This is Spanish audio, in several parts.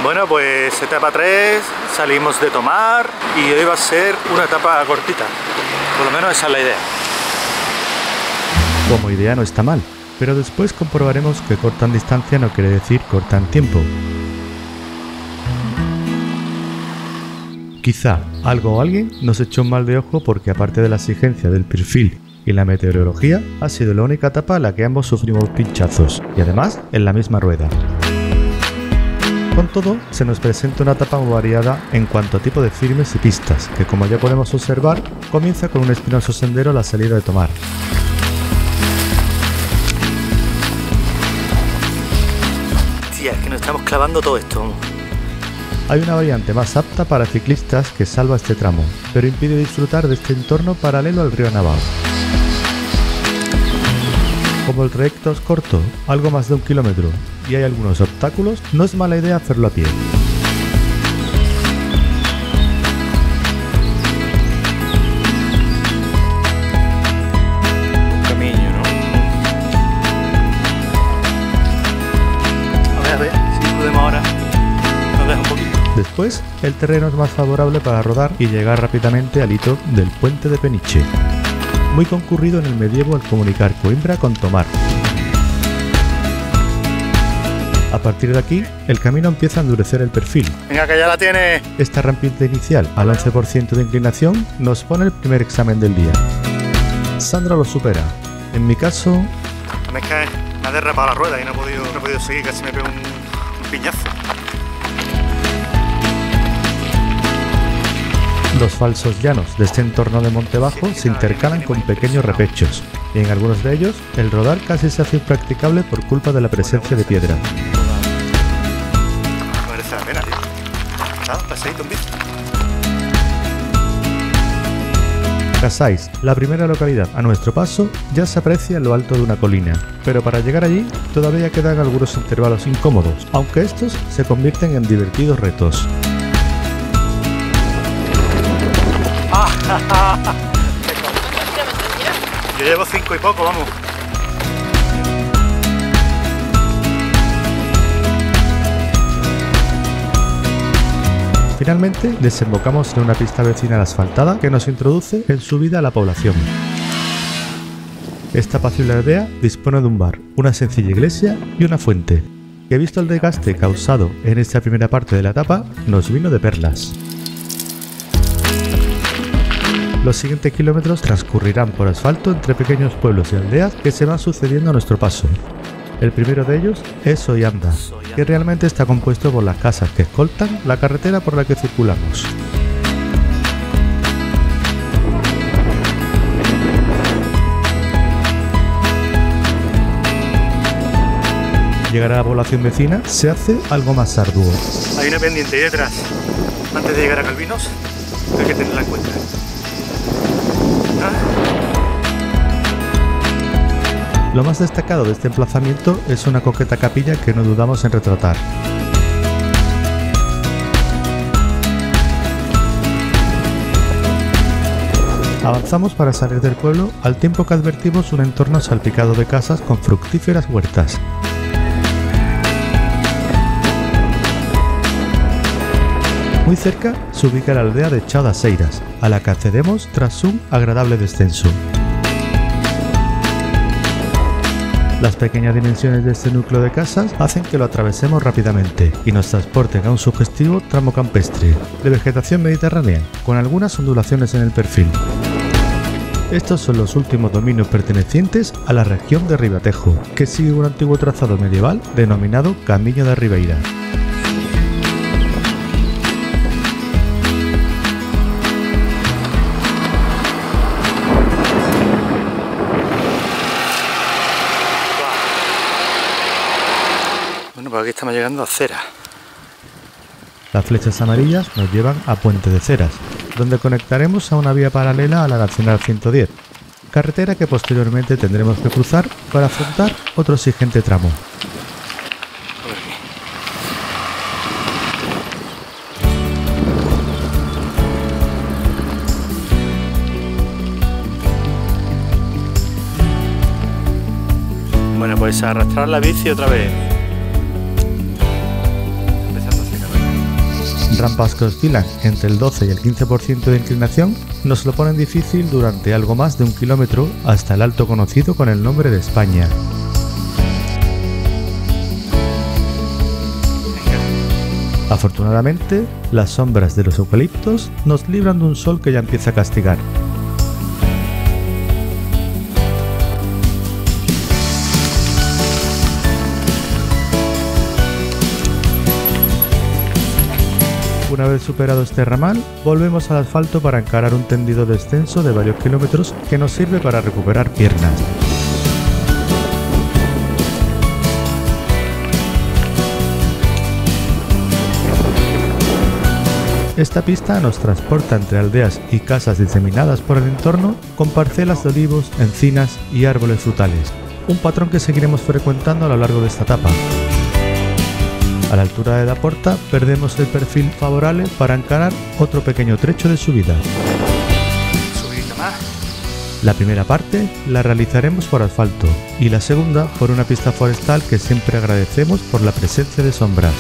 Bueno, pues etapa 3, salimos de Tomar y hoy va a ser una etapa cortita. Por lo menos esa es la idea. Como idea no está mal, pero después comprobaremos que cortan distancia no quiere decir cortan tiempo. Quizá algo o alguien nos echó un mal de ojo porque aparte de la exigencia del perfil y la meteorología, ha sido la única etapa en la que ambos sufrimos pinchazos, y además en la misma rueda. Con todo, se nos presenta una etapa muy variada en cuanto a tipo de firmes y pistas, que como ya podemos observar, comienza con un espinoso sendero a la salida de Tomar. Tía, es que nos estamos clavando todo esto. Hay una variante más apta para ciclistas que salva este tramo, pero impide disfrutar de este entorno paralelo al río Navao. Como el trayecto es corto, algo más de 1 kilómetro, y hay algunos obstáculos, no es mala idea hacerlo a pie. Un camino, ¿no? A ver si podemos ahora. Nos deja un poquito. Después, el terreno es más favorable para rodar y llegar rápidamente al hito del puente de Peniche, muy concurrido en el medievo al comunicar Coimbra con Tomar. A partir de aquí, el camino empieza a endurecer el perfil. Venga, que ya la tiene. Esta rampita inicial al 11% de inclinación nos pone el primer examen del día. Sandra lo supera. En mi caso... A mí es que me ha derrapado la rueda y no he podido seguir, casi me pego un piñazo. Los falsos llanos de este entorno de monte bajo se intercalan con pequeños repechos, y en algunos de ellos el rodar casi se hace impracticable por culpa de la presencia de piedra. Merece la pena, tío. Nada, un paseíto en bici. Casais, la primera localidad a nuestro paso, ya se aprecia en lo alto de una colina, pero para llegar allí todavía quedan algunos intervalos incómodos, aunque estos se convierten en divertidos retos. Yo llevo 5 y poco, vamos. Finalmente, desembocamos en una pista vecinal asfaltada que nos introduce en subida a la población. Esta apacible aldea dispone de un bar, una sencilla iglesia y una fuente, que visto el desgaste causado en esta primera parte de la etapa, nos vino de perlas. Los siguientes kilómetros transcurrirán por asfalto entre pequeños pueblos y aldeas que se van sucediendo a nuestro paso. El primero de ellos es Ollanda, que realmente está compuesto por las casas que escoltan la carretera por la que circulamos. Llegar a la población vecina se hace algo más arduo. Hay una pendiente ahí detrás. Antes de llegar a Calvinos, hay que tenerla en cuenta. Lo más destacado de este emplazamiento es una coqueta capilla que no dudamos en retratar. Avanzamos para salir del pueblo al tiempo que advertimos un entorno salpicado de casas con fructíferas huertas. Muy cerca se ubica la aldea de Chao das Eiras, a la que accedemos tras un agradable descenso. Las pequeñas dimensiones de este núcleo de casas hacen que lo atravesemos rápidamente y nos transporten a un sugestivo tramo campestre, de vegetación mediterránea, con algunas ondulaciones en el perfil. Estos son los últimos dominios pertenecientes a la región de Ribatejo, que sigue un antiguo trazado medieval denominado Camiño da Ribeira. Bueno, pues aquí estamos llegando a Cera. Las flechas amarillas nos llevan a Puente de Ceras, donde conectaremos a una vía paralela a la Nacional 110, carretera que posteriormente tendremos que cruzar para afrontar otro exigente tramo. Bueno, pues a arrastrar la bici otra vez. Empezando a sacar. Rampas que oscilan entre el 12 y el 15% de inclinación nos lo ponen difícil durante algo más de 1 kilómetro hasta el alto conocido con el nombre de España. Afortunadamente, las sombras de los eucaliptos nos libran de un sol que ya empieza a castigar. Una vez superado este ramal, volvemos al asfalto para encarar un tendido descenso de varios kilómetros que nos sirve para recuperar piernas. Esta pista nos transporta entre aldeas y casas diseminadas por el entorno con parcelas de olivos, encinas y árboles frutales, un patrón que seguiremos frecuentando a lo largo de esta etapa. A la altura de Daporta perdemos el perfil favorable para encarar otro pequeño trecho de subida. La primera parte la realizaremos por asfalto y la segunda por una pista forestal que siempre agradecemos por la presencia de sombras.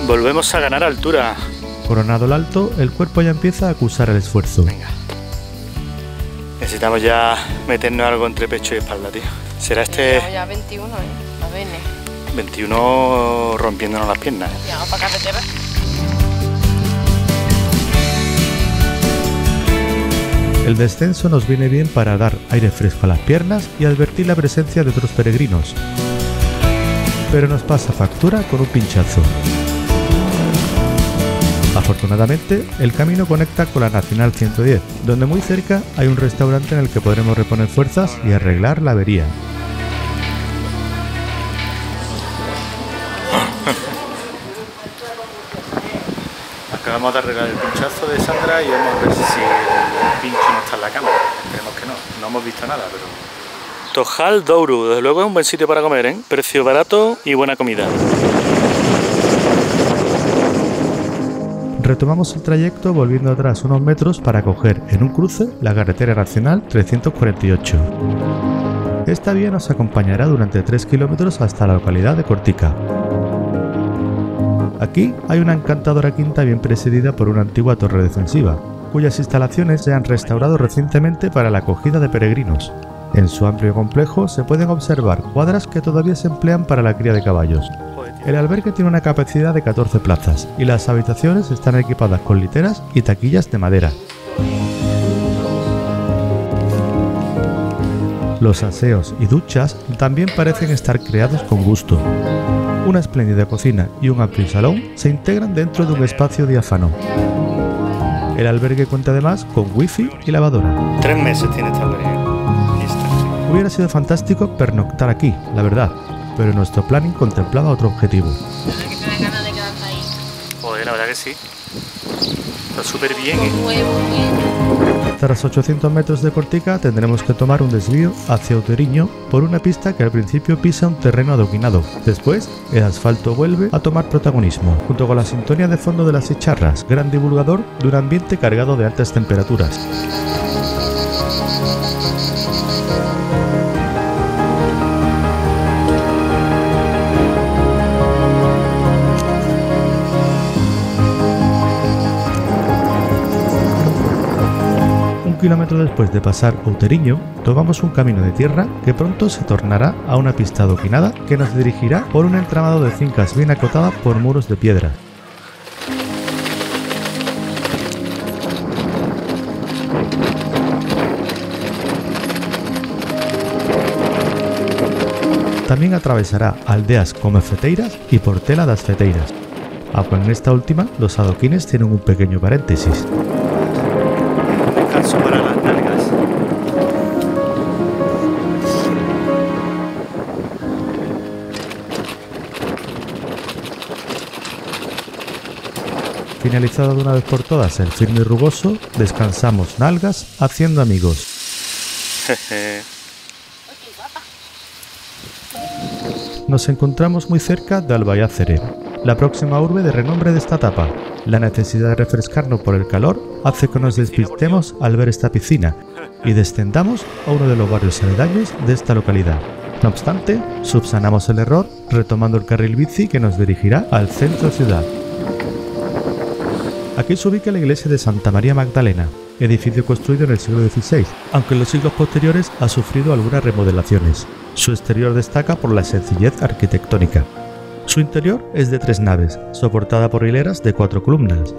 Volvemos a ganar altura. Coronado el alto, el cuerpo ya empieza a acusar el esfuerzo. Venga. Necesitamos ya meternos algo entre pecho y espalda, tío. Será este... Ya 21, a ver. 21 rompiéndonos las piernas. Ya, vamos para carretera. El descenso nos viene bien para dar aire fresco a las piernas y advertir la presencia de otros peregrinos. Pero nos pasa factura con un pinchazo. Afortunadamente, el camino conecta con la Nacional 110, donde muy cerca hay un restaurante en el que podremos reponer fuerzas y arreglar la avería. Acabamos de arreglar el pinchazo de Sandra y vamos a ver si el pincho no está en la cámara. Esperemos que no, no hemos visto nada, pero... Tojal Douro, desde luego es un buen sitio para comer, ¿eh? Precio barato y buena comida. Retomamos el trayecto volviendo atrás unos metros para coger en un cruce la carretera nacional 348. Esta vía nos acompañará durante 3 kilómetros hasta la localidad de Cortica. Aquí hay una encantadora quinta bien presidida por una antigua torre defensiva, cuyas instalaciones se han restaurado recientemente para la acogida de peregrinos. En su amplio complejo se pueden observar cuadras que todavía se emplean para la cría de caballos. El albergue tiene una capacidad de 14 plazas y las habitaciones están equipadas con literas y taquillas de madera. Los aseos y duchas también parecen estar creados con gusto. Una espléndida cocina y un amplio salón se integran dentro de un espacio diáfano. El albergue cuenta además con wifi y lavadora. 3 meses tiene este albergue. Hubiera sido fantástico pernoctar aquí, la verdad, pero nuestro planning contemplaba otro objetivo. ¿Verdad que te da ganas de quedarte ahí? Joder, la verdad que sí. Está súper bien, Con huevo, bien. Tras 800 metros de Cortica tendremos que tomar un desvío hacia Outeriño por una pista que al principio pisa un terreno adoquinado. Después, el asfalto vuelve a tomar protagonismo, junto con la sintonía de fondo de las chicharras, gran divulgador de un ambiente cargado de altas temperaturas. Un kilómetro después de pasar Outeriño, tomamos un camino de tierra que pronto se tornará a una pista adoquinada que nos dirigirá por un entramado de fincas bien acotada por muros de piedra. También atravesará aldeas como Feteiras y Portela das Feteiras, aunque en esta última los adoquines tienen un pequeño paréntesis. Descanso para las nalgas. Finalizado de una vez por todas el firme y rugoso, descansamos nalgas haciendo amigos. Nos encontramos muy cerca de Albayácere, la próxima urbe de renombre de esta etapa. La necesidad de refrescarnos por el calor hace que nos despistemos al ver esta piscina y descendamos a uno de los barrios aledaños de esta localidad. No obstante, subsanamos el error retomando el carril bici que nos dirigirá al centro ciudad. Aquí se ubica la iglesia de Santa María Magdalena, edificio construido en el siglo XVI, aunque en los siglos posteriores ha sufrido algunas remodelaciones. Su exterior destaca por la sencillez arquitectónica. Su interior es de 3 naves, soportada por hileras de 4 columnas.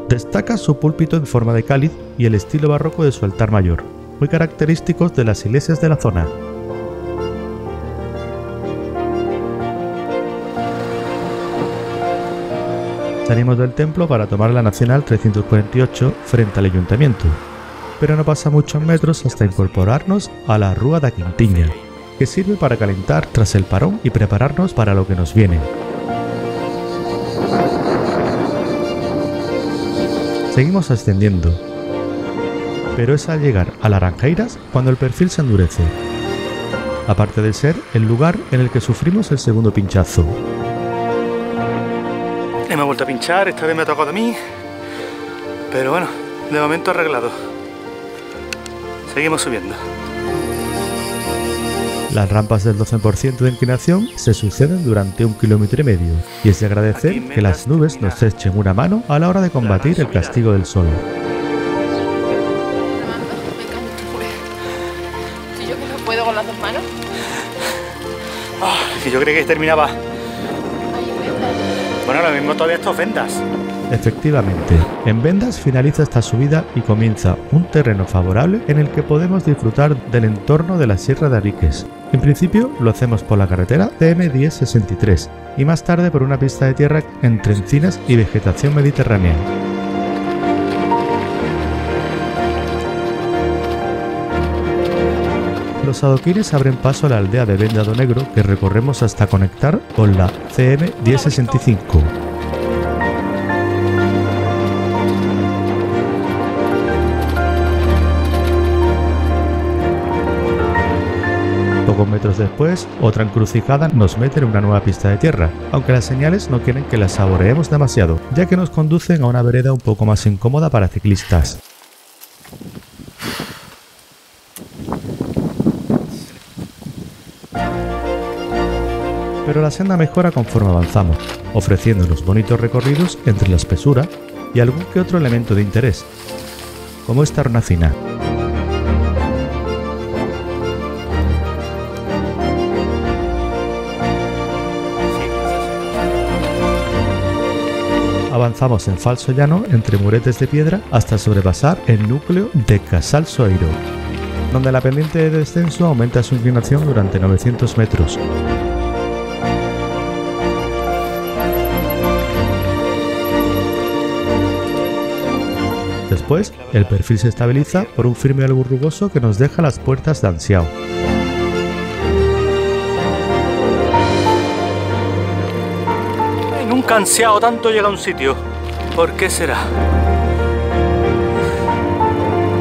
Destaca su púlpito en forma de cáliz y el estilo barroco de su altar mayor, muy característicos de las iglesias de la zona. Salimos del templo para tomar la Nacional 348 frente al ayuntamiento, pero no pasa muchos metros hasta incorporarnos a la Rúa da Quintiña, que sirve para calentar tras el parón y prepararnos para lo que nos viene. Seguimos ascendiendo, pero es al llegar a Laranjeiras cuando el perfil se endurece, aparte de ser el lugar en el que sufrimos el segundo pinchazo. Hemos vuelto a pinchar, esta vez me ha tocado a mí, pero bueno, de momento arreglado. Seguimos subiendo. Las rampas del 12% de inclinación se suceden durante 1,5 km y es de agradecer que las nubes nos echen una mano a la hora de combatir el castigo del sol. Si yo que no puedo con las 2 manos. Si yo creí que terminaba. Bueno, lo mismo todavía estos vendas. Efectivamente, en Vendas finaliza esta subida y comienza un terreno favorable en el que podemos disfrutar del entorno de la Sierra de Ariques. En principio lo hacemos por la carretera CM1063 y más tarde por una pista de tierra entre encinas y vegetación mediterránea. Los adoquines abren paso a la aldea de Vendado Negro que recorremos hasta conectar con la CM1065. Pocos metros después, otra encrucijada nos mete en una nueva pista de tierra, aunque las señales no quieren que las saboreemos demasiado, ya que nos conducen a una vereda un poco más incómoda para ciclistas. Pero la senda mejora conforme avanzamos, ofreciéndonos bonitos recorridos entre la espesura y algún que otro elemento de interés, como esta hornacina. Avanzamos en falso llano entre muretes de piedra hasta sobrepasar el núcleo de Casal Soeiro, donde la pendiente de descenso aumenta su inclinación durante 900 metros. Después, el perfil se estabiliza por un firme algo rugoso que nos deja las puertas de Ansiao. Nunca ansiado tanto llega a un sitio. ¿Por qué será?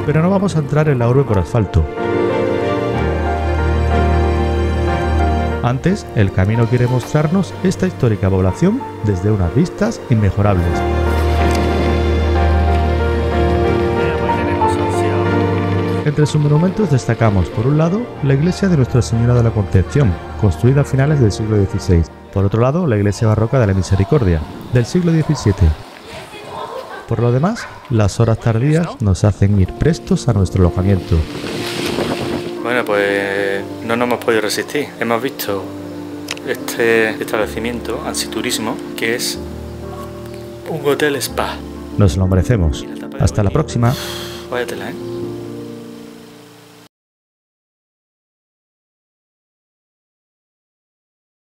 Pero no vamos a entrar en la urbe por asfalto. Antes, el camino quiere mostrarnos esta histórica población desde unas vistas inmejorables. Entre sus monumentos destacamos, por un lado, la iglesia de Nuestra Señora de la Concepción, construida a finales del siglo XVI. Por otro lado, la iglesia barroca de la Misericordia, del siglo XVII. Por lo demás, las horas tardías nos hacen ir prestos a nuestro alojamiento. Bueno, pues no nos hemos podido resistir. Hemos visto este establecimiento, Ansiturismo, que es un hotel spa. Nos lo merecemos. Hasta la próxima. Váyatela, ¿eh?